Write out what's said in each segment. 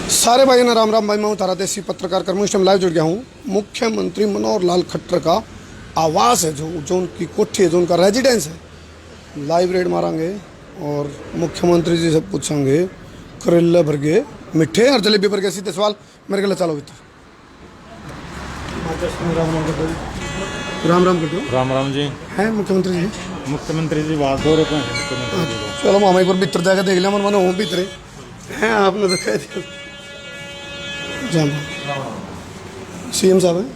सारे भाई ना राम राम भाई, मैं तारा देसी पत्रकार कर्म इस टाइम लाइव जुड़ गया हूँ। मुख्यमंत्री मनोहर लाल खट्टर का आवास है, जो उनकी कोठी है, जो उनका रेजिडेंस है, लाइव रेड मारेंगे और मुख्यमंत्री जी से पूछेंगे करेले भर गए मिठे और जलेबी भर गए। सीधे सवाल मेरे को चलो भीतर। राम राम कर दो। राम राम जी हैं मुख्यमंत्री जी? मुख्यमंत्री जी बात हो रहे हैं मुख्यमंत्री जी को। चलो मामा एक बार भीतर जाकर देख लिया, मन मन हूँ भीतर हैं, आपने दिखाई दिया। सीएम साहब हैं।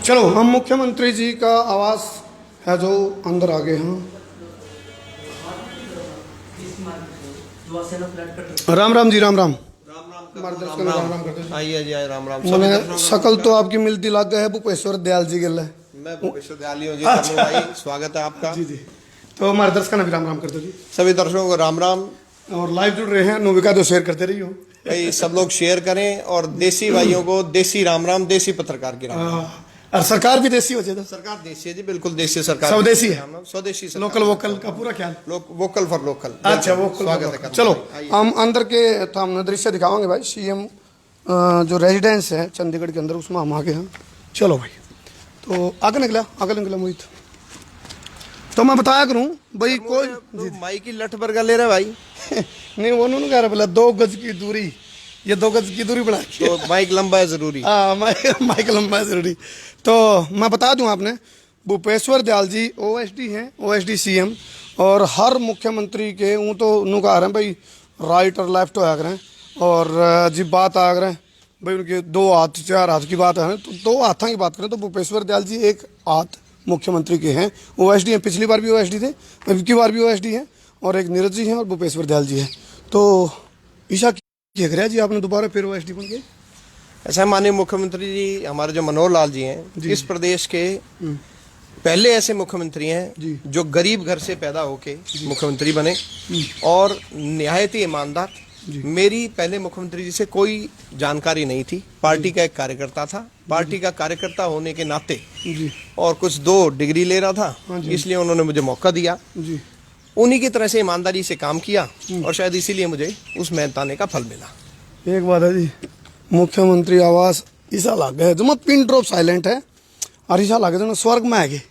चलो हम मुख्यमंत्री जी का आवास है जो अंदर आ गए हैं। राम राम जी, राम राम। आइए जी, राम राम। मैंने शकल तो आपकी मिलती लग गए है, भूपेश्वर दयाल जी गिल है। मैं भूपेश्वर दयाल हूँ जी। कन्नू भाई स्वागत है आपका। जी जी। तो हमारे दर्शकों भी राम राम करते जी। सभी दर्शकों को राम राम। और लाइव जुड़ रहे हैं, नोविका तो शेयर करते रही हो भाई, सब लोग शेयर करें और देसी भाइयों को देसी राम राम, देसी पत्रकार की राम राम। और सरकार भी देसी हो जाए। सरकार देसी है जी, बिल्कुल देसी सरकार। स्वदेशी है, स्वदेशी सरकार। लोकल वोकल का पूरा ख्याल। Vocal for local. अच्छा, वोकल स्वागत है। चलो हम अंदर के तो हम दृश्य दिखावांगे भाई। सीएम जो रेजिडेंस है चंडीगढ़ के अंदर, उसमें हम आगे हैं। चलो भाई, तो आगे निकला मोहित। तो मैं बताया करूं भाई, कोई माई की लठ बरगा ले रहे भाई। नहीं, वो उन्होंने कह रहा बोला 2 गज की दूरी, ये 2 गज की दूरी बना के तो माइक लंबा है जरूरी। हाँ, माइक लंबा है जरूरी। तो मैं बता दूं आपने, भूपेश्वर दयाल जी ओएसडी हैं, ओएसडी सीएम। और हर मुख्यमंत्री के ऊँ तो उन्होंने कहा रहे हैं भाई राइट और लेफ्ट हो रहे हैं। और जी बात आ रहे हैं भाई उनके 2 हाथ 4 हाथ की बात है, तो 2 हाथों की बात करें तो भूपेश्वर दयाल जी 1 हाथ मुख्यमंत्री के हैं, ओएसडी हैं। पिछली बार भी ओएसडी थे, अब की बार भी ओएसडी हैं। और एक नीरज जी हैं और भूपेश्वर दयाल जी हैं। तो ईशा क्या करें जी, आपने दोबारा फिर ओएसडी बन गए? ऐसा माननीय मुख्यमंत्री जी हमारे जो मनोहर लाल जी हैं, इस प्रदेश के पहले ऐसे मुख्यमंत्री हैं जो गरीब घर से पैदा होके मुख्यमंत्री बने और निहायत ही ईमानदार। मेरी पहले मुख्यमंत्री जी से कोई जानकारी नहीं थी। पार्टी का एक कार्यकर्ता था, पार्टी का कार्यकर्ता होने के नाते और कुछ 2 डिग्री ले रहा था, इसलिए उन्होंने मुझे मौका दिया। उन्हीं की तरह से ईमानदारी से काम किया और शायद इसीलिए मुझे उस मेहनताने का फल मिला। एक बात है जी, मुख्यमंत्री आवास ईसा लागे है जो मैं पिन ड्रॉप साइलेंट है, और ईसा लागे जो स्वर्ग में आगे।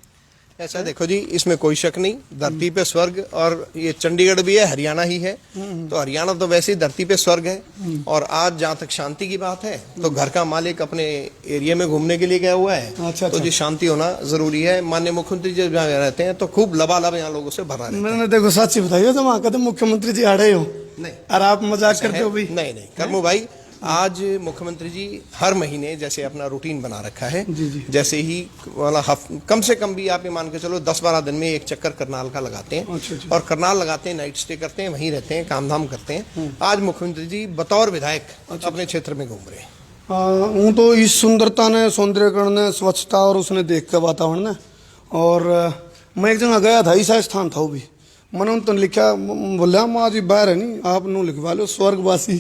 ऐसा देखो जी, इसमें कोई शक नहीं, धरती पे स्वर्ग। और ये चंडीगढ़ भी है, हरियाणा ही है, तो हरियाणा तो वैसे ही धरती पे स्वर्ग है। और आज जहाँ तक शांति की बात है, तो घर का मालिक अपने एरिया में घूमने के लिए गया हुआ है। अच्छा। तो जी शांति होना जरूरी है। माननीय मुख्यमंत्री जी जहाँ रहते हैं तो खूब लबालब यहाँ लोगों से भरा रहता है। मैंने देखो सच्ची बताइए, तो वहाँ कहते मुख्यमंत्री जी आ रहे हो नहीं, और आप मजाक करते हो भाई। नहीं, कर्मू भाई, आज मुख्यमंत्री जी हर महीने जैसे अपना रूटीन बना रखा है, जैसे ही वाला कम से कम भी आप ये मान के चलो 10-12 दिन में एक चक्कर करनाल का लगाते हैं। अच्छा। और करनाल लगाते हैं, नाइट स्टे करते हैं, वहीं रहते हैं, काम धाम करते हैं। आज मुख्यमंत्री जी बतौर विधायक अपने क्षेत्र में घूम रहे हैं। हूँ तो इस सुंदरता ने, सौंदर्यकरण ने, स्वच्छता और उसने देख कर वातावरण ने। और मैं एक जगह गया था, ईसा स्थान था वो भी, मैंने तो लिखा, बोला माँ जी बाहर है नहीं, आप नू लिखवा लो स्वर्गवासी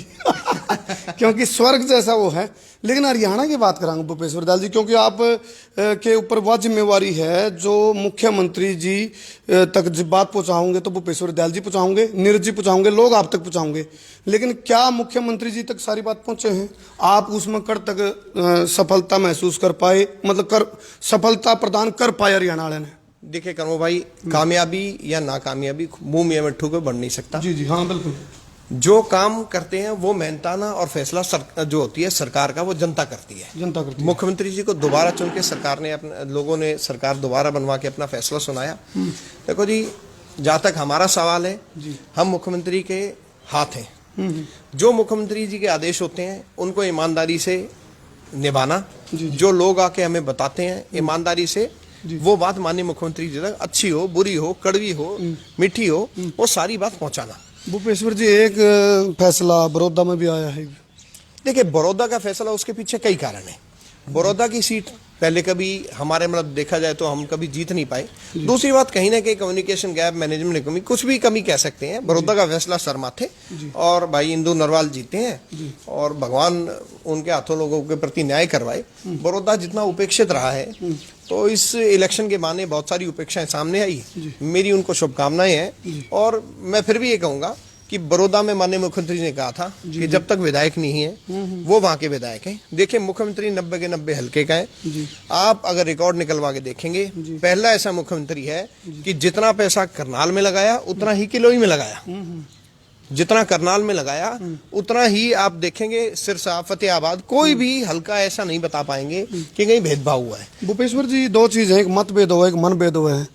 क्योंकि स्वर्ग जैसा वो है। लेकिन हरियाणा की बात करांगे भूपेश्वर दयाल जी, क्योंकि आप के ऊपर वह जिम्मेवारी है जो मुख्यमंत्री जी तक बात पहुंचाओगे तो भूपेश्वर दयाल जी पहुंचाओगे, नीरज जी पहुंचाओगे, लोग आप तक पहुंचाओगे। लेकिन क्या मुख्यमंत्री जी तक सारी बात पहुंचे हैं? आप उसमें कर तक सफलता महसूस कर पाए, मतलब सफलता प्रदान कर पाए हरियाणा वाले ने? देखिए कर्मो भाई, कामयाबी या नाकामयाबी मुंह में मिट्ठू को बढ़ नहीं सकता। जी हाँ बिल्कुल। जो काम करते हैं वो मेहनताना और फैसला जो होती है सरकार का, वो जनता करती है। मुख्यमंत्री जी को दोबारा चुन के सरकार ने लोगों ने सरकार दोबारा बनवा के अपना फैसला सुनाया। देखो जी, जहाँ तक हमारा सवाल है, हम मुख्यमंत्री के हाथ हैं। जो मुख्यमंत्री जी के आदेश होते हैं उनको ईमानदारी से निभाना, जो लोग आके हमें बताते हैं ईमानदारी से वो बात माननीय मुख्यमंत्री जी तक, अच्छी हो, बुरी हो, कड़वी हो, मीठी हो, वो सारी बात पहुंचाना। भूपेश्वर जी, एक फैसला बड़ौदा में भी आया है। देखिए, बड़ौदा का फैसला, उसके पीछे कई कारण है। बड़ौदा की सीट पहले कभी हमारे मतलब देखा जाए तो हम कभी जीत नहीं पाए। दूसरी बात, कहीं ना कहीं कम्युनिकेशन गैप, मैनेजमेंट की कमी, कुछ भी कमी कह सकते हैं। बड़ौदा का फैसला शर्मा थे और भाई इंदू नरवाल जीते हैं और भगवान उनके हाथों लोगों के प्रति न्याय करवाए। बड़ौदा जितना उपेक्षित रहा है, तो इस इलेक्शन के बहाने बहुत सारी उपेक्षाएं सामने आई। मेरी उनको शुभकामनाएं हैं और मैं फिर भी ये कहूँगा कि बड़ौदा में माननीय मुख्यमंत्री ने कहा था कि जब तक विधायक नहीं है वो वहां के विधायक हैं। देखिए मुख्यमंत्री 90 के 90 हल्के का है। आप अगर रिकॉर्ड निकलवा के देखेंगे, पहला ऐसा मुख्यमंत्री है कि जितना पैसा करनाल में लगाया उतना ही किलोई में लगाया, जितना करनाल में लगाया उतना ही आप देखेंगे सिरसा, फतेहाबाद, कोई भी हल्का ऐसा नहीं बता पाएंगे कि कहीं भेदभाव हुआ है। भूपेश्वर जी, दो चीज है, एक मतभेद हो, एक मनभेद हो है।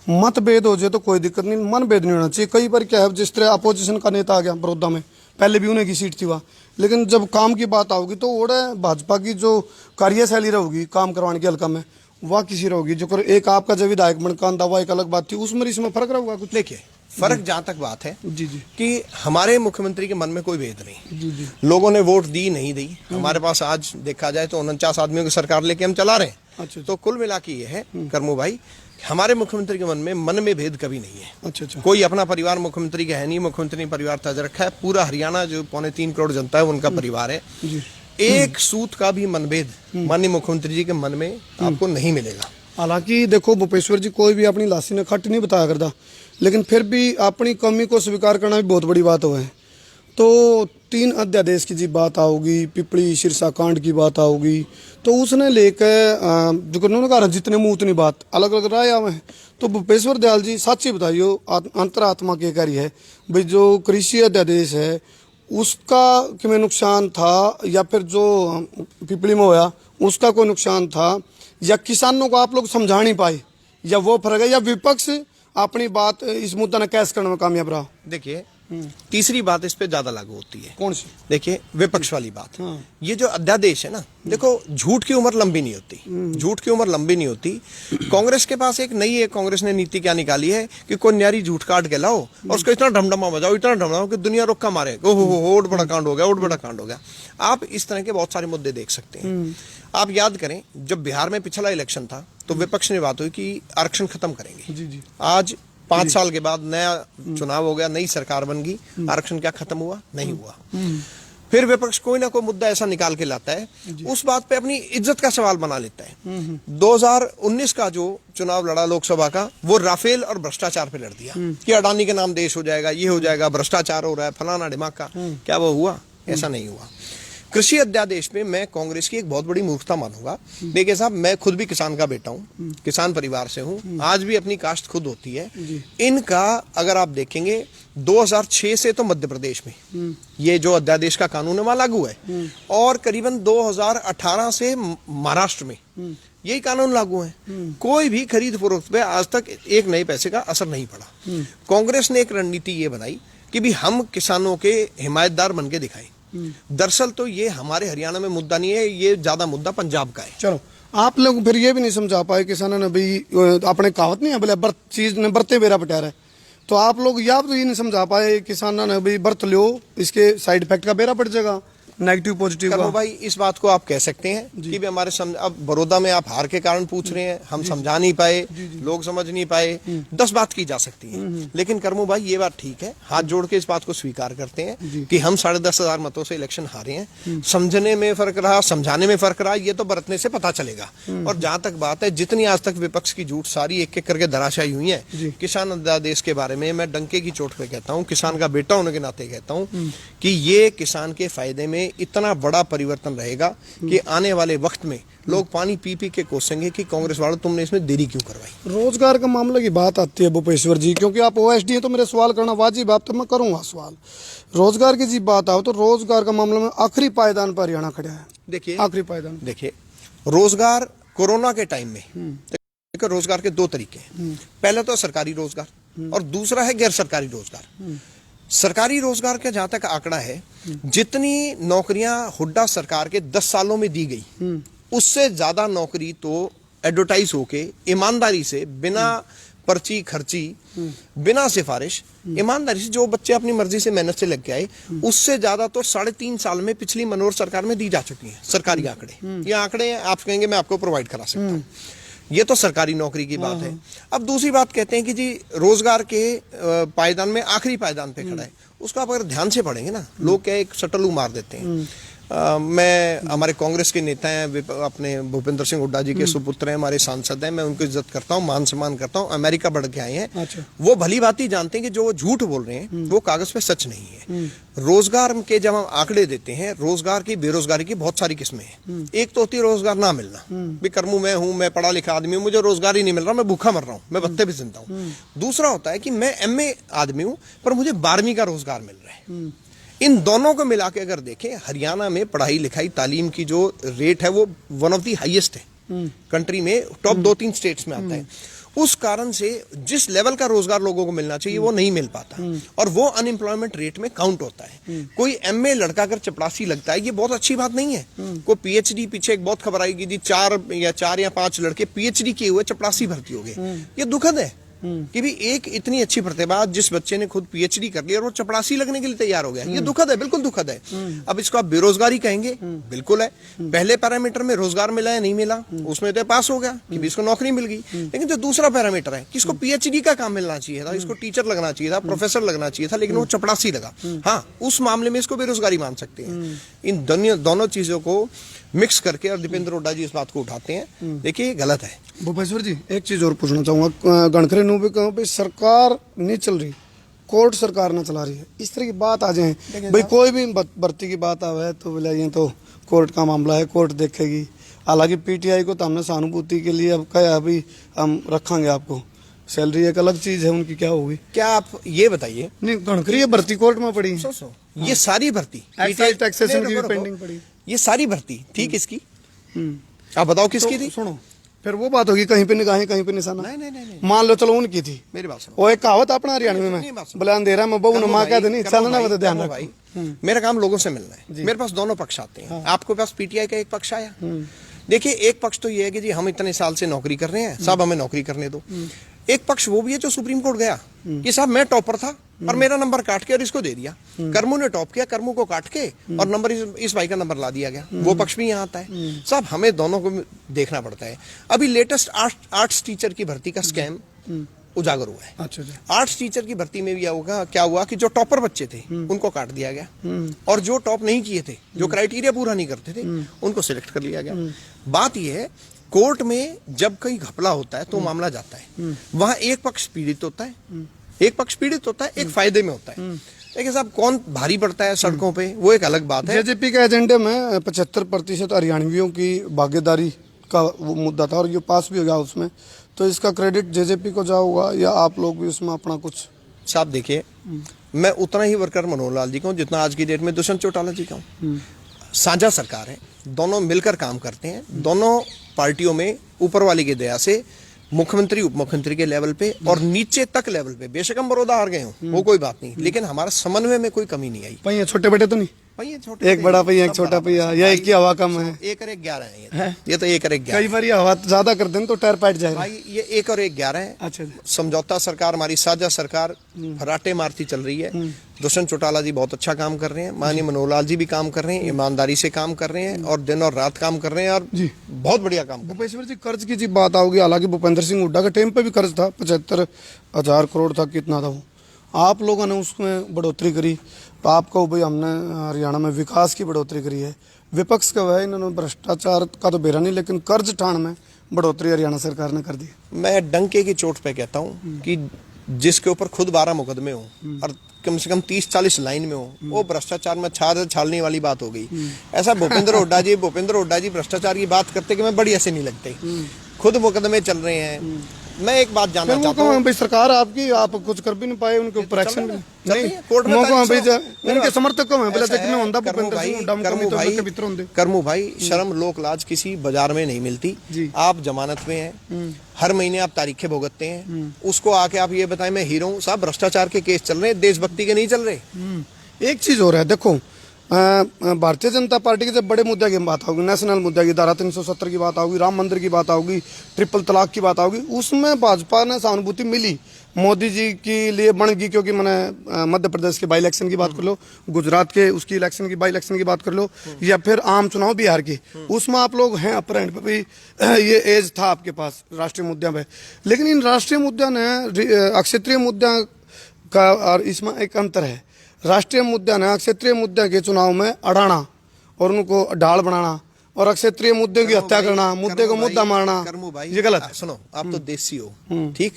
मतभेद हो जाए तो कोई दिक्कत नहीं, मनभेद नहीं होना चाहिए। कई बार क्या है, जिस तरह अपोजिशन का नेता आ गया बड़ौदा में, पहले भी उन्हीं की सीट थी वहाँ, लेकिन जब काम की बात आओगी तो ओड़ा भाजपा की जो कार्यशैली रहेगी काम करवाने के हल्का में, वह किसी रहेगी जो एक आपका जब विधायक बनकान था, वह एक अलग बात थी, उसमें इसमें फर्क रहेगा कुछ। देखिए फर्क जहां तक बात है जी जी कि हमारे मुख्यमंत्री के मन में कोई भेद नहीं। जी जी लोगों ने वोट दी नहीं दी, हमारे पास आज देखा जाए तो 49 आदमियों की सरकार लेके हम चला रहे हैं। अच्छा तो कुल मिला के ये है करमू भाई, हमारे मुख्यमंत्री के मन में भेद कभी नहीं है। अच्छा अच्छा कोई अपना परिवार मुख्यमंत्री का है नहीं, मुख्यमंत्री परिवार तज रखा है। पूरा हरियाणा जो 3.25 करोड़ जनता है उनका परिवार है। एक सूत का भी मनभेद माननीय मुख्यमंत्री जी के मन में आपको नहीं मिलेगा। हालांकि देखो भूपेश्वर जी, कोई भी अपनी लाशी ने खट नहीं बताया करता, लेकिन फिर भी अपनी कमी को स्वीकार करना भी बहुत बड़ी बात हो है। तो 3 अध्यादेश की जी बात आओगी, पिपली सिरसा कांड की बात आओगी, तो उसने लेकर जो उन्होंने कहा जितने मुंह उतनी बात, अलग अलग राय आवे हैं। तो भूपेश्वर दयाल जी सच्ची बताइयो, अंतरात्मा के कार्य है भाई, जो कृषि अध्यादेश है उसका किमें नुकसान था, या फिर जो पिपली में होया उसका कोई नुकसान था, या किसानों को आप लोग समझा नहीं पाए, या वो फर्क है, या विपक्ष अपनी बात इस मुद्दा ने कैश करने में कामयाब रहा? देखिए तीसरी बात इस पे ज्यादा लागू होती है। कौन सी? देखिए विपक्ष वाली बात। ये जो अध्यादेश है ना, देखो झूठ की उम्र लंबी नहीं होती, झूठ की उम्र लंबी नहीं होती। कांग्रेस के पास एक नई है, कांग्रेस ने नीति क्या निकाली है कि कोई न्यारी झूठ काट के लाओ और उसको इतना ढमढमा बजाओ, इतना ढमढमाओ कि दुनिया रुक्का मारे, ओहो ओट बड़ा कांड हो गया, ओट बड़ा कांड हो गया। आप इस तरह के बहुत सारे मुद्दे देख सकते हैं। आप याद करें जब बिहार में पिछला इलेक्शन था तो विपक्ष ने बात हुई कि आरक्षण खत्म करेंगे। जी जी आज 5 साल के बाद नया चुनाव हो गया, नई सरकार बन गई, आरक्षण क्या खत्म हुआ? नहीं हुआ। फिर विपक्ष कोई ना कोई मुद्दा ऐसा निकाल के लाता है, उस बात पे अपनी इज्जत का सवाल बना लेता है। 2019 का जो चुनाव लड़ा लोकसभा का, वो राफेल और भ्रष्टाचार पे लड़ दिया कि अडानी के नाम देश हो जाएगा, ये हो जाएगा, भ्रष्टाचार हो रहा है, फलाना ढिमाका। क्या वो हुआ? ऐसा नहीं हुआ। कृषि अध्यादेश में मैं कांग्रेस की एक बहुत बड़ी मूर्खता मानूंगा। देखिए साहब, मैं खुद भी किसान का बेटा हूं, किसान परिवार से हूं, आज भी अपनी काश्त खुद होती है। इनका अगर आप देखेंगे 2006 से तो मध्य प्रदेश में ये जो अध्यादेश का कानून है वहां लागू है, और करीबन 2018 से महाराष्ट्र में यही कानून लागू है। कोई भी खरीद फरोख्त पे आज तक एक नए पैसे का असर नहीं पड़ा। कांग्रेस ने एक रणनीति ये बनाई कि भी हम किसानों के हिमायतदार बन के दिखाएं। दरअसल तो ये हमारे हरियाणा में मुद्दा नहीं है, ये ज्यादा मुद्दा पंजाब का है। चलो, आप लोग फिर ये भी नहीं समझा पाए किसानों ने भी, अपने कहावत नहीं है बोले बर्त चीज ने बरते बेरा पटारा है, तो आप लोग या तो ये नहीं समझा पाए किसानों ने भी बर्त लो, इसके साइड इफेक्ट का बेरा पड़ जाएगा, नेगेटिव पॉजिटिव का। भाई इस बात को आप कह सकते हैं कि भी हमारे अब बड़ौदा में आप हार के कारण पूछ रहे हैं, हम समझा नहीं पाए, लोग समझ नहीं पाए, 10 बात की जा सकती है। लेकिन करमू भाई ये बात ठीक है, हाथ जोड़ के इस बात को स्वीकार करते हैं कि हम 10,500 मतों से इलेक्शन हारे हैं। समझने में फर्क रहा, समझाने में फर्क रहा, ये तो बरतने से पता चलेगा। और जहां तक बात है, जितनी आज तक विपक्ष की झूठ सारी एक एक करके धराशायी हुई है, किसान अध्यादेश के बारे में मैं डंके की चोट पे कहता हूँ, किसान का बेटा होने के नाते कहता हूँ कि ये किसान के फायदे में इतना बड़ा परिवर्तन रहेगा कि आने वाले वक्त में लोग पानी पी पी के कोसेंगे कि कांग्रेस वालों तुमने इसमें देरी क्यों करवाई। रोजगार के मामले की बात आती है भूपेश्वर जी, क्योंकि आप ओएसडी हैं तो मेरे सवाल करना वाजिब, आप तो मैं करूंगा सवाल। रोजगार की जी बात आओ तो रोजगार का मामले में आखिरी पायदान पर हरियाणा खड़ा है। देखिए आखिरी पायदान, देखिए रोजगार कोरोना के टाइम में रोजगार के 2 तरीके हैं। पहला तो सरकारी रोजगार और दूसरा है गैर सरकारी रोजगार। सरकारी रोजगार का जहां तक आंकड़ा है, जितनी नौकरियां हुड्डा सरकार के 10 सालों में दी गई, उससे ज्यादा नौकरी तो एडवर्टाइज होके ईमानदारी से, बिना पर्ची खर्ची, बिना सिफारिश, ईमानदारी से जो बच्चे अपनी मर्जी से मेहनत से लग के आए, उससे ज्यादा तो 3.5 साल में पिछली मनोहर सरकार में दी जा चुकी है। सरकारी आंकड़े, ये आंकड़े आप कहेंगे मैं आपको प्रोवाइड करा सकता हूँ। ये तो सरकारी नौकरी की बात है। अब दूसरी बात कहते हैं कि जी रोजगार के पायदान में आखिरी पायदान पे खड़ा है, उसको आप अगर ध्यान से पढ़ेंगे ना, लोग क्या एक सटलू मार देते हैं। मैं हमारे कांग्रेस के नेता हैं, अपने भूपेंद्र सिंह हुड्डा जी के सुपुत्र हैं, हमारे सांसद हैं, मैं उनको इज्जत करता हूं, मान सम्मान करता हूं। अमेरिका बढ़ के आए हैं। अच्छा। वो भली भांति जानते हैं कि जो वो झूठ बोल रहे हैं वो कागज पे सच नहीं है। रोजगार के जब हम आंकड़े देते हैं, रोजगार की बेरोजगारी की बहुत सारी किस्में हैं। एक तो होती है रोजगार ना मिलना, भी कर्मू मैं हूं, मैं पढ़ा लिखा आदमी हूं, मुझे रोजगार ही नहीं मिल रहा, मैं भूखा मर रहा हूं, मैं भत्ते पे जिंदा हूं। दूसरा होता है कि मैं एमए आदमी हूं पर मुझे 12वीं का रोजगार मिल रहा है। इन दोनों को मिला के अगर देखें, हरियाणा में पढ़ाई लिखाई तालीम की जो रेट है वो वन ऑफ दी हाईएस्ट है कंट्री में, टॉप 2-3 स्टेट्स में आता है। उस कारण से जिस लेवल का रोजगार लोगों को मिलना चाहिए वो नहीं मिल पाता, और वो अनएम्प्लॉयमेंट रेट में काउंट होता है। कोई एमए लड़का अगर चपरासी लगता है ये बहुत अच्छी बात नहीं है। कोई पीएचडी, पीछे एक बहुत खबर आई कि जी 4 या 5 लड़के पीएचडी किए हुए चपरासी भर्ती हो गए। ये दुखद है कि भी एक इतनी अच्छी प्रतिभा, जिस बच्चे ने खुद पीएचडी कर लिया और वो चपरासी लगने के लिए तैयार हो गया, ये दुखद है, बिल्कुल दुखद है। अब इसको आप बेरोजगारी कहेंगे, बिल्कुल है। पहले पैरामीटर में रोजगार मिला या नहीं मिला, उसमें तो पास हो गया कि भी इसको नौकरी मिल गई। लेकिन जो दूसरा पैरामीटर है कि इसको पीएचडी का काम मिलना चाहिए था, इसको टीचर लगना चाहिए था, प्रोफेसर लगना चाहिए था, लेकिन वो चपरासी लगा। हाँ, उस मामले में इसको बेरोजगारी मान सकते हैं। इन दोनों चीजों को मिक्स करके और दीपेंद्र हुड्डा जी इस बात को उठाते हैं, देखिए गलत है। भूपेश्वर जी, एक चीज और पूछना चाहूंगा, गणखरे नू भी कहूँ भाई सरकार नहीं चल रही, कोर्ट सरकार ना चला रही है, इस तरह की बात आ जाए भाई, कोई भी भर्ती की बात आवे तो बोले ये तो कोर्ट का मामला है, कोर्ट देखेगी। हालांकि पीटीआई को तो हमने सहानुभूति के लिए अब कहा अभी हम रखेंगे आपको, सैलरी एक अलग चीज है उनकी, क्या होगी? क्या आप ये बताइए, नहीं गणखरी भर्ती कोर्ट में पड़ी, ये सारी भर्ती टैक्सेशन की पेंडिंग पड़ी, ये सारी भर्ती थी किसकी? आप बताओ किसकी थी? सुनो, फिर वो बात होगी कहीं पे निगाहें कहीं पे निशाना। नहीं, मान लो चलो उनकी थी, मेरी बात सुनो। वो एक कहावत अपना हरियाणा में, बोले अंधेरा में बहू नमा कह देनी, चलना बता ध्यान रखो भाई। मेरा काम लोगों से मिलना है, मेरे पास दोनों पक्ष आते हैं। आपके पास पीटीआई का एक पक्ष आया, देखिए एक पक्ष तो ये है कि जी हम इतने साल से नौकरी कर रहे हैं, साहब हमें नौकरी करने दो। एक पक्ष वो भी है जो सुप्रीम कोर्ट गया कि साहब मैं टॉपर था और मेरा नंबर काट के और इसको दे दिया, कर्मू ने टॉप किया, कर्मू को काट के और नंबर इस भाई का नंबर ला दिया गया। वो पक्ष भी यहाँ आता है। साहब हमें दोनों को देखना पड़ता है। अभी लेटेस्ट आर्ट्स टीचर की भर्ती का स्कैम उजागर हुआ है। अच्छा। आर्ट्स टीचर की भर्ती में भी क्या हुआ कि जो टॉपर बच्चे थे उनको काट दिया गया, और जो टॉप नहीं किए थे, जो क्राइटेरिया पूरा नहीं करते थे, उनको सिलेक्ट कर लिया गया। बात यह है, कोर्ट में जब कहीं घपला होता है तो मामला जाता है, वहां एक पक्ष पीड़ित होता है, एक फायदे में होता है। देखिए साहब, कौन भारी पड़ता है सड़कों पे वो एक अलग बात है। जेजेपी के एजेंडे में 75% हरियाणवियों की भागीदारी का वो मुद्दा था और ये पास भी हो गया उसमें, तो इसका क्रेडिट जेजेपी को जाऊंगा या आप लोग भी उसमें अपना कुछ? साहब देखिए, मैं उतना ही वर्कर मनोहर लाल जी का हूँ जितना आज की डेट में दुष्यंत चौटाला जी का हूँ। साझा सरकार है, दोनों मिलकर काम करते हैं। दोनों पार्टियों में ऊपर वाली की दया से मुख्यमंत्री उप मुख्यमंत्री के लेवल पे और नीचे तक लेवल पे, बेशक हम बड़ौदा हार गए हो वो कोई बात नहीं, लेकिन हमारा समन्वय में कोई कमी नहीं आई। पहिया छोटे बड़े तो नहीं, एक बड़ा पहिया एक छोटा पहिया, या एक की हवा कम है? 1 और 1 11 है ये तो 1 और 1 11। कई बार हवा ज्यादा कर दें तो टायर पैट जाएगा भाई, ये 1 और 1 11 है। अच्छा। समझौता सरकार, हमारी साझा सरकार फराटे मारती चल रही है। दुष्यंत चौटाला जी बहुत अच्छा काम कर रहे हैं, माननीय मनोहर लाल जी भी काम कर रहे हैं, ईमानदारी से काम कर रहे हैं और दिन और रात काम कर रहे हैं और बहुत बढ़िया काम। भूपेश्वर जी, कर्ज की जी बात आओगी, हालांकि भूपेंद्र सिंह हुड्डा के टाइम पे भी कर्ज था, 75,000 करोड़ था, कितना था वो, आप लोगों ने उसमें बढ़ोतरी करी, तो आपको भाई हमने हरियाणा में विकास की बढ़ोतरी करी है। विपक्ष का वह इन्होंने भ्रष्टाचार का तो बेरा नहीं, लेकिन कर्ज ठान में बढ़ोतरी हरियाणा सरकार ने कर दी। मैं डंके की चोट पे कहता हूँ कि जिसके ऊपर खुद 12 मुकदमे हो और कम से कम 30-40 लाइन में हो, वो भ्रष्टाचार में छालने वाली बात हो गई। ऐसा भूपेंद्र हुड्डा जी भ्रष्टाचार की बात करते कि मैं बड़ी ऐसे नहीं लगते, खुद मुकदमे चल रहे हैं। मैं एक बात जानना चाहता हूँ, भाई सरकार आपकी, आप कुछ कर भी नहीं पाए, उनके ऊपर एक्शन नहीं, कोर्ट में उनके समर्थक को कर्मू भाई, शर्म लोक लाज किसी बाजार में नहीं मिलती। आप जमानत में हैं, हर महीने आप तारीखें भुगतते हैं, उसको आके आप ये बताएं मैं हीरो हूँ। साहब भ्रष्टाचार के केस चल रहे हैं, देशभक्ति के नहीं चल रहे। एक चीज हो रहा है, देखो भारतीय जनता पार्टी के जब बड़े मुद्दे की बात होगी, नेशनल मुद्दे की, धारा 370 की बात होगी, राम मंदिर की बात होगी, ट्रिपल तलाक की बात होगी, उसमें भाजपा ने सहानुभूति मिली, मोदी जी के लिए बन गई। क्योंकि मैंने मध्य प्रदेश के बाई इलेक्शन की बात कर लो, गुजरात के उसकी इलेक्शन की बाई इलेक्शन की बात कर लो, या फिर आम चुनाव बिहार की, उसमें आप लोग हैं अपर एंड पे भी, ये एज था आपके पास राष्ट्रीय मुद्दों पे। लेकिन इन राष्ट्रीय मुद्दों ने क्षेत्रीय मुद्दा का, और इसमें एक अंतर है, राष्ट्रीय मुद्दा ने क्षेत्रीय मुद्दे के चुनाव में अड़ाना और उनको ढाल बनाना और क्षेत्रीय मुद्दे की हत्या करना, मुद्दे को मुद्दा मारना, ये गलत है। सुनो, आप तो देसी हो, ठीक,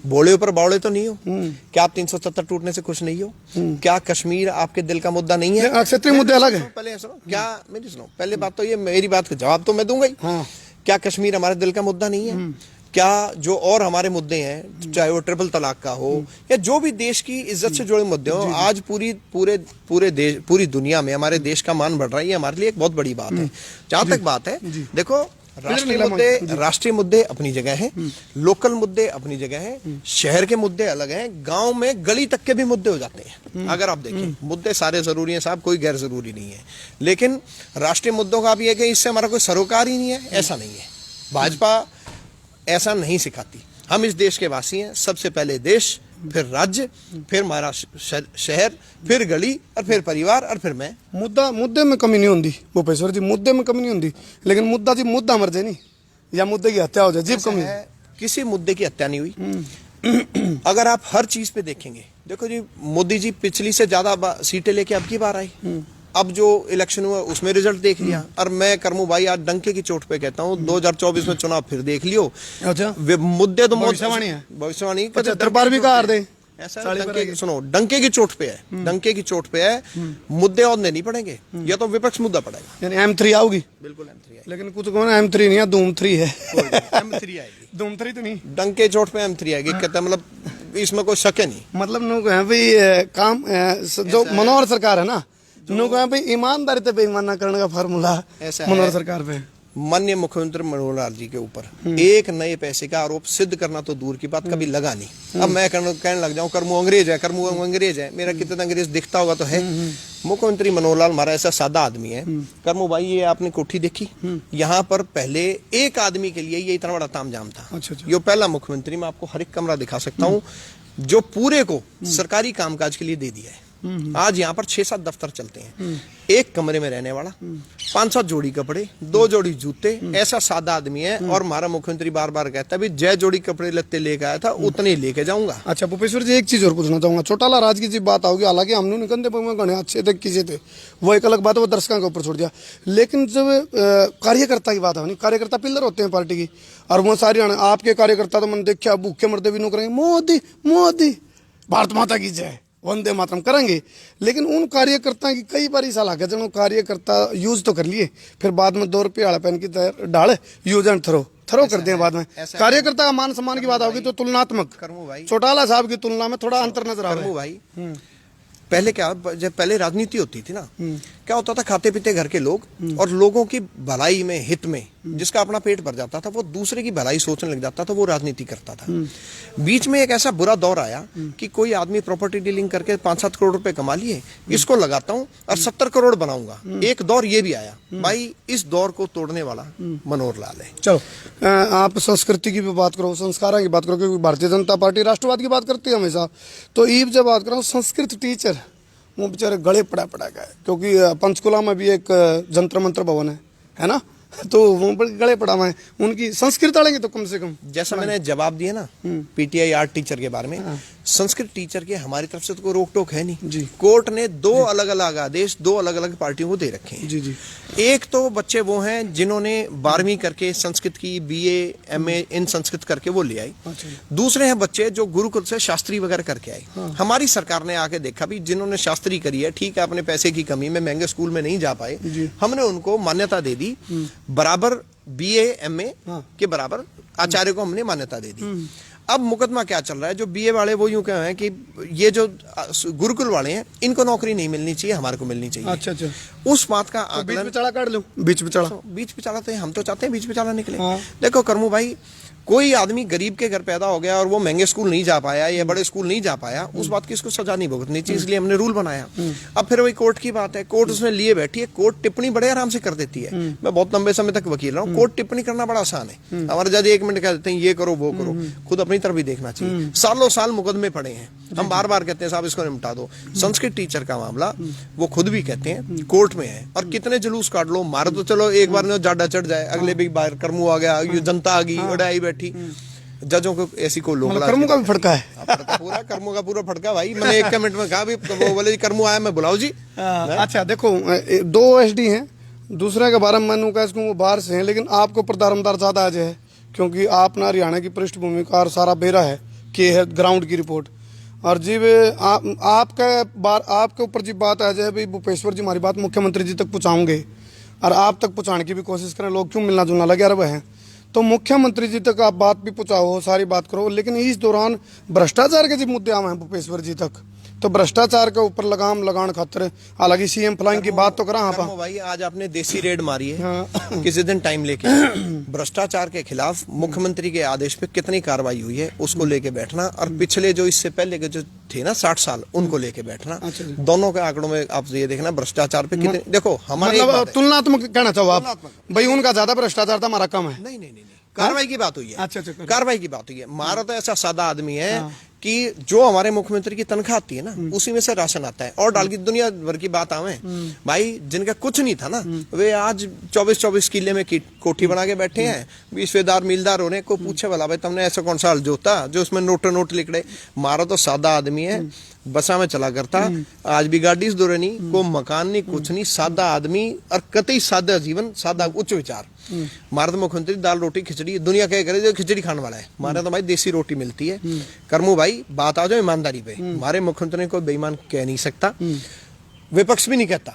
बोले ऊपर बावड़े तो नहीं हो। क्या आप 370 टूटने से खुश नहीं हो? क्या कश्मीर आपके दिल का मुद्दा नहीं है? क्षेत्रीय मुद्दे अलग है। पहले सुनो, क्या मेरी सुनो, पहले बात तो ये, मेरी बात का जवाब तो मैं दूंगा ही। क्या कश्मीर हमारे दिल का मुद्दा नहीं है? क्या जो और हमारे मुद्दे हैं, चाहे वो ट्रिपल तलाक का हो या जो भी देश की इज्जत से जुड़े मुद्दे हो, आज पूरी दुनिया में हमारे देश का मान बढ़ रहा है, ये हमारे लिए एक बहुत बड़ी बात है। जहां तक बात है, देखो, राष्ट्रीय मुद्दे अपनी जगह हैं, लोकल मुद्दे अपनी जगह हैं, शहर के मुद्दे अलग हैं, गांव में गली तक के भी मुद्दे हो जाते हैं। अगर आप देखें, मुद्दे सारे जरूरी हैं साहब, कोई गैर जरूरी नहीं है, लेकिन राष्ट्रीय मुद्दों का भी है कि इससे हमारा कोई सरोकार ही नहीं है, ऐसा नहीं है। भाजपा ऐसा नहीं सिखाती। हम इस देश के वासी हैं, सबसे पहले देश, फिर राज्य, फिर हमारा शहर, फिर गली और फिर परिवार और फिर मैं। मुद्दे में कमी नहीं होती भूपेश्वर जी, मुद्दे में कमी नहीं होती, लेकिन मुद्दा जी मुद्दा मर जाए नहीं, या मुद्दे की हत्या हो जाए, जीव कमी है। किसी मुद्दे की हत्या नहीं हुई। अगर आप हर चीज पे देखेंगे, देखो जी, मोदी जी पिछली से ज्यादा सीटें लेके अब की बार आई। अब जो इलेक्शन हुआ उसमें रिजल्ट देख लिया, और मैं करमू भाई आज डंके की चोट पे कहता हूँ, 2024 में चुनाव फिर देख लियो। अच्छा, वे मुद्दे तो भविष्यवाणी है, भविष्यवाणी। 75 बार भी कहा दे, ऐसा सुनो, डंके की चोट पे है, डंके की चोट पे है, मुद्दे और नहीं पड़ेंगे, या तो विपक्ष मुद्दा पड़ेगा। यानी M3 आओगी, बिल्कुल M3 आएगी, लेकिन कुछ कौन M3 नहीं है, धूम 3 है। M3 आएगी, धूम 3 तो नहीं, डंके चोट पे M3 आएगी। कहता है मतलब इसमें कोई शक है नहीं। मतलब लोग हैं भाई, काम जो मनोहर सरकार है ना, लोग हैं भाई, ईमानदारी से बेईमाना करने का फार्मूला मनोहर सरकार पे। माननीय मुख्यमंत्री मनोहर लाल जी के ऊपर एक नए पैसे का आरोप सिद्ध करना तो दूर की बात, कभी लगा नहीं। अब मैं कहने लग जाऊं करमू अंग्रेज है, मेरा कितना अंग्रेज दिखता होगा तो है। मुख्यमंत्री मनोहर लाल हमारा ऐसा सादा आदमी है। करमू भाई, ये आपने कोठी देखी, यहाँ पर पहले एक आदमी के लिए ये इतना बड़ा तामझाम था। अच्छा। ये पहला मुख्यमंत्री, मैं आपको हर एक कमरा दिखा सकता हूँ जो पूरे को सरकारी कामकाज के लिए दे दिया है। आज यहाँ पर 6-7 दफ्तर चलते हैं, एक कमरे में रहने वाला, 5-7 जोड़ी कपड़े, 2 जोड़ी जूते, ऐसा सादा आदमी है। और हमारा मुख्यमंत्री बार बार कहता है भी जय जोड़ी कपड़े लत्ते लेके आया था उतने ही लेके जाऊंगा। अच्छा भूपेश्वर जी, एक चीज और पूछना चाहूंगा, चौटाला राज की जी बात आओगी, हालांकि हमने निकलते गणे अच्छे थे, किसी थे, वो एक अलग बात है, वो दर्शकों के ऊपर छोड़ दिया। लेकिन जब कार्यकर्ता की बात है, कार्यकर्ता पिलर होते हैं पार्टी की, और वो सारी आपके कार्यकर्ता तो मैंने देखा भूखे मरते भी नो करेंगे, मोदी मोदी भारत माता की जय, वंदे मातरम करेंगे, लेकिन उन कार्यकर्ता की कई बार ऐसा लगा जब कार्यकर्ता यूज तो कर लिए, फिर बाद में 2 रुपये आड़ा पेन की डाल यूज एंड थ्रो कर दिए बाद में। कार्यकर्ता का मान सम्मान की बात होगी तो तुलनात्मक चौटाला साहब की तुलना में थोड़ा अंतर नजर आ रहा है भाई। पहले क्या, जब पहले राजनीति होती थी ना, क्या होता था, खाते पीते घर के लोग और लोगों की भलाई में, हित में, जिसका अपना पेट भर जाता था, वो दूसरे की भलाई सोचने लग जाता था, वो राजनीति करता था। बीच में एक ऐसा बुरा दौर आया कि कोई आदमी प्रॉपर्टी डीलिंग करके 5-7 करोड़ रुपए कमा लिए, इसको लगाता हूं और 70 करोड़ बनाऊंगा। एक दौर ये भी आया भाई, इस दौर को तोड़ने वाला मनोहर लाल है। चलो, आप संस्कृति की भी बात करो, संस्कारों की बात करो, क्योंकि भारतीय जनता पार्टी राष्ट्रवाद की बात करती है हमेशा, तो ईब जब बात करो संस्कृत टीचर, वो बेचारे गले पड़ा गए, क्योंकि पंचकुला में भी एक जंतर मंत्र भवन है ना, तो वो गले पड़ा हुआ है, उनकी संस्कृत आएंगे तो कम से कम। जैसा मैंने जवाब दिया ना पीटीआई आर्ट टीचर के बारे में, संस्कृत टीचर के हमारी तरफ से तो कोई रोक टोक है नहीं जी। कोर्ट ने 2 अलग अलग आदेश 2 अलग अलग पार्टियों को दे रखे हैं जी। एक तो बच्चे वो हैं जिन्होंने 12वीं करके संस्कृत की BA MA इन संस्कृत करके वो ले आई। दूसरे हैं बच्चे जो गुरुकुल से शास्त्री वगैरह करके आए। हमारी सरकार ने आके देखा भी जिन्होंने शास्त्री करी है, ठीक है, अपने पैसे की कमी में महंगे स्कूल में नहीं जा पाए, हमने उनको मान्यता दे दी, बराबर BA MA के बराबर आचार्य को हमने मान्यता दे दी। अब मुकदमा क्या चल रहा है, जो BA वाले वो यूं कह रहे हैं कि ये जो गुरुकुल वाले हैं इनको नौकरी नहीं मिलनी चाहिए, हमारे को मिलनी चाहिए। अच्छा। उस बात का तो बीच में चढ़ा काट लो, बीच में चढ़ा तो हम तो चाहते हैं बीच में चढ़ा निकले। देखो करमू भाई, कोई आदमी गरीब के घर पैदा हो गया और वो महंगे स्कूल नहीं जा पाया या बड़े स्कूल नहीं जा पाया, उस बात की इसको सजा नहीं भुगतनी चाहिए, इसलिए हमने रूल बनाया। अब फिर वही कोर्ट की बात है, कोर्ट उसने लिए बैठी है, कोर्ट टिप्पणी बड़े आराम से कर देती है। मैं बहुत लंबे समय तक वकील रहा हूँ, कोर्ट टिप्पणी करना बड़ा आसान है। हमारे जज 1 मिनट कह देते हैं ये करो वो करो, खुद अपनी तरफ भी देखना चाहिए। सालों साल मुकदमे पड़े हैं, हम बार बार कहते हैं साहब इसको निपटा दो। संस्कृत टीचर का मामला वो खुद भी कहते हैं कोर्ट में है, और कितने जुलूस काट लो, मारो तो चलो एक बार जाडा चढ़ जाए, अगले भी बार करमू आ गया, जनता आ गई, उड़ाई बैठी, जजों को ऐसी को लोग कर्मों का भी फटका है, पूरा कर्मों का पूरा फटका भाई। मैंने 1 मिनट में कहा भी वो बोले कर्मू आया, मैं बुलाओ जी। अच्छा देखो, 2 SD हैं, दूसरे के बारे में मैंने कहा इसको वो बाहर से हैं, लेकिन आपको प्रधारमदार ज़्यादा आज है, क्योंकि आप ना हरियाणा की पृष्ठभूमि का और सारा बेरा है कि है ग्राउंड की रिपोर्ट। और जी आपके ऊपर जी बात आ जाए भाई भूपेश्वर जी हमारी बात मुख्यमंत्री जी तक पहुँचाऊँगे और आप तक पहुँचाने की भी कोशिश करें, लोग क्यों मिलना जुलना लगे रहे हैं, तो मुख्यमंत्री जी तक आप बात भी पहुँचाओ, सारी बात करो। लेकिन इस दौरान भ्रष्टाचार के जी मुद्दे आए हैं भूपेश्वर जी तक, तो भ्रष्टाचार के ऊपर लगाम लगान खातर, हालांकि सीएम फ्लाइंग की बात तो करा हाँ भाई आज आपने देसी रेड मारी है हाँ। किसी दिन टाइम लेके भ्रष्टाचार के खिलाफ मुख्यमंत्री के आदेश पे कितनी कार्रवाई हुई है उसको लेके बैठना, और पिछले जो इससे पहले के जो थे ना 60 साल उनको लेके बैठना। दोनों के आंकड़ों में आप ये देखना भ्रष्टाचार पे कितने, देखो हमारे मतलब तुलनात्मक कहना चाहो आप भाई, उनका ज्यादा भ्रष्टाचार था हमारा कम है। नहीं, कार्रवाई की बात हुई है। अच्छा, कार्रवाई की बात हुई है। हमारा तो ऐसा सादा आदमी है कि जो हमारे मुख्यमंत्री की तनख्वाह आती है ना उसी में से राशन आता है, और डाल की दुनिया भर की बात आवे भाई, जिनका कुछ नहीं था ना वे आज 24-24 किले में कोठी बना के बैठे हैं, 20वेदार मीलदार होने को पूछे वाला भाई तुमने ऐसा कौन सा हल जोता जो उसमें नोट लिख रहे। हमारा तो सादा आदमी है, बसा में चला करता, आज भी गाड़ी इस दौरे नहीं, को मकान नहीं, कुछ नहीं, सादा आदमी और कतई सादा जीवन, सादा उच्च विचार। हमारा तो मुख्यमंत्री दाल रोटी खिचड़ी, दुनिया क्या करे जो खिचड़ी खाने वाला है, हमारे तो भाई देसी रोटी मिलती है। करमू भाई बात आ जाओ ईमानदारी पे, हमारे मुख्यमंत्री को बेईमान कह नहीं सकता, विपक्ष भी नहीं कहता,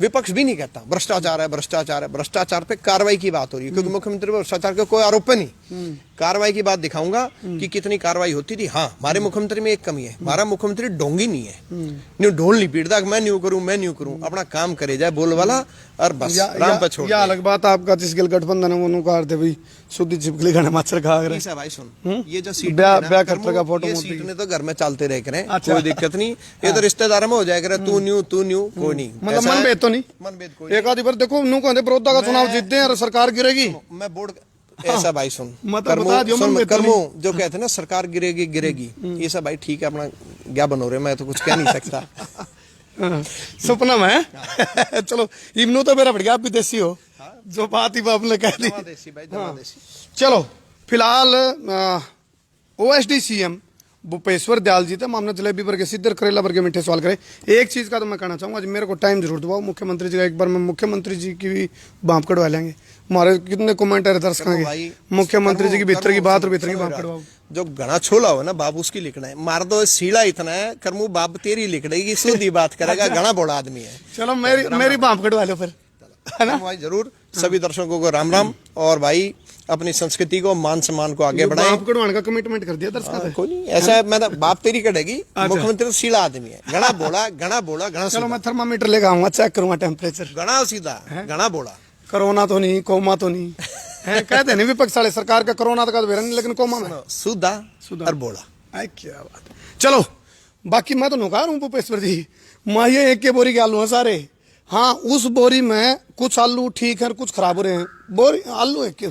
विपक्ष भी नहीं कहता भ्रष्टाचार है, भ्रष्टाचार है। भ्रष्टाचार पे कार्रवाई की बात हो रही है, क्योंकि मुख्यमंत्री पर भ्रष्टाचार का कोई आरोप नहीं। कार्रवाई की बात दिखाऊंगा कि कितनी कार्रवाई होती थी। हाँ, हमारे मुख्यमंत्री में एक कमी है, हमारा मुख्यमंत्री ढोंगी नहीं है, न्यू ढोल नहीं पीटता मैं न्यू करूं, अपना काम करे जाए बोल वाला, और बस राम पे छोड़। या अलग बात आपका जिसके गठबंधन है वो कार थे भाई शुद्ध छिपकली खाने मच्छर खा रहे हैं। भाई सुन, ये जो सीट का फोटो सीट ने तो घर में चलते रह करे, कोई दिक्कत नहीं, ये तो रिश्तेदार में हो जाए करे, तू न्यू कोई नहीं, मतलब मनभेद तो नहीं, मनभेद कोई। एक आधी बार देखो नू कहते बड़ौदा का चुनाव जीतते हैं और सरकार गिरेगी, मैं बोर्ड ऐसा भाई सुन, कर्मो जो कहते हैं ना सरकार गिरेगी, ये सब भाई ठीक है, अपना क्या बनो रहे, मैं तो कुछ कह नहीं सकता। सपना में चलो इमनू तो मेरा बढ़िया, आप भी देसी हो, जो बात ही आपने कह दी। चलो फिलहाल OSD CM भूपेश्वर दयाल जी थे, मामला जलेबी वर्गे सिद्धर करेला वर्गे मीठे सवाल करे। एक चीज का तो मैं कहना चाहूंगा, आज मेरे को टाइम जरूर दबाओ मुख्यमंत्री जी का, एक बार मैं मुख्यमंत्री जी की भी बाप कटवा लेंगे। हमारे कितने कमेंट है दर्शक के, मुख्यमंत्री जी की भीतर की बात और भीतर की बात कटवाओ। जो घना छोला हो ना बाप उसकी लिखना है, मार दो सीढ़ा इतना है करमू बाप तेरी लिख देगी, सीधी बात करेगा, घना बड़ा आदमी है। चलो मेरी बाप कटवा लो फिर, है ना भाई जरूर। सभी दर्शकों को राम राम, और भाई अपनी संस्कृति को मान सम्मान को आगे बढ़ाएं। बाप कटवाने का कमिटमेंट कर दिया दर्शक। कोई नहीं ऐसा मैं तो बाप तेरी कटेगी, मुख्यमंत्री तो सीधा आदमी है, घना बोला। चलो मैं थर्मामीटर लेकर आऊंगा, चेक करूंगा टेम्परेचर, घना सीधा घना बोला। कोरोना तो नहीं, कोमा तो नहीं है, कहते नहीं विपक्ष वाले सरकार का कोरोना तो का नहीं, लेकिन कोमा में सुधा और बोला। क्या बात। चलो बाकी मैं तो नौकार हूँ भूपेश्वर जी, मैं ये एक के बोरी के आलू है सारे, हाँ उस बोरी में कुछ आलू ठीक है कुछ खराब हो रहे हैं, बोरी आलू है के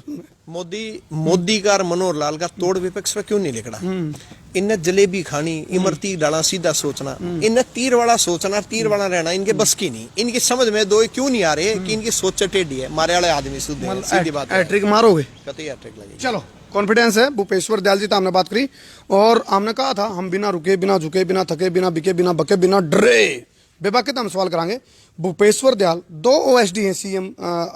मोदी का और मनोहर लाल का तोड़ विपक्ष पे क्यों नहीं लिखना। इन्हें जलेबी खानी, इमरती डाला, सीधा सोचना, इन्हें तीर वाला सोचना, तीर वाला रहना इनके बस की नहीं, इनकी समझ में दो क्यों नहीं आ रहे कि इनकी सोच टेढ़ी है। मारे वाले आदमी सीधी बात है, हैट्रिक मारोगे, हैट्रिक लगेगी। चलो कॉन्फिडेंस है भूपेश्वर दयाल जी, तो हमने बात करी और हमने कहा था हम बिना रुके, बिना झुके, बिना थके, बिना बिके, बिना बके, बिना डरे बेबाके हम सवाल करांगे। भूपेश्वर दयाल 2 OSD हैं CM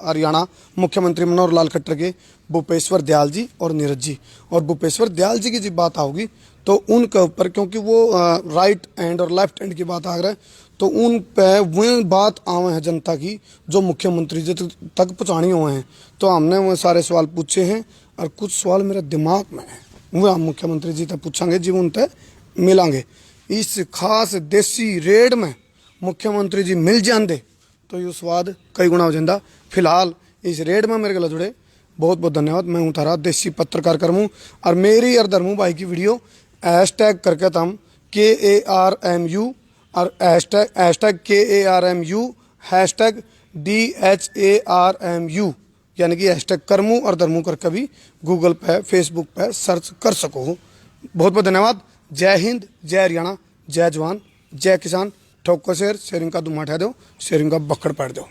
हरियाणा मुख्यमंत्री मनोहर लाल खट्टर के, भूपेश्वर दयाल जी और नीरज जी। और भूपेश्वर दयाल जी की जब बात होगी तो उनके ऊपर, क्योंकि वो राइट हैंड और लेफ्ट हैंड की बात आ रहा है, तो उन पे वही बात आवे हैं जनता की जो मुख्यमंत्री जी तक पहुँचानी हुए हैं। तो हमने वो सारे सवाल पूछे हैं और कुछ सवाल मेरे दिमाग में है, वो हम मुख्यमंत्री जी तक पूछांगे, जी उन तक मिलांगे। इस खास देसी रेड में मुख्यमंत्री जी मिल जाते तो ये स्वाद कई गुना हो जाता। फिलहाल इस रेड में मेरे गले जुड़े बहुत बहुत धन्यवाद। मैं हूँ तारा देसी पत्रकार करमू, और मेरी और धर्मू भाई की वीडियो हैशटैग करके तम KARMU और हैशटैग KARMU हैशटैग DHARMU यानी कि हैशटैग करमू और धर्मू करके भी गूगल पे फेसबुक पे सर्च कर सको। बहुत बहुत धन्यवाद। जय हिंद, जय हरियाणा, जय जवान, जय किसान। ठोको शेयर, शेयरिंग का दुमा उठा दो, शेयरिंग का बक्कड़ पाड़ दो,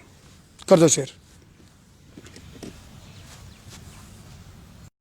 कर दो शेयर।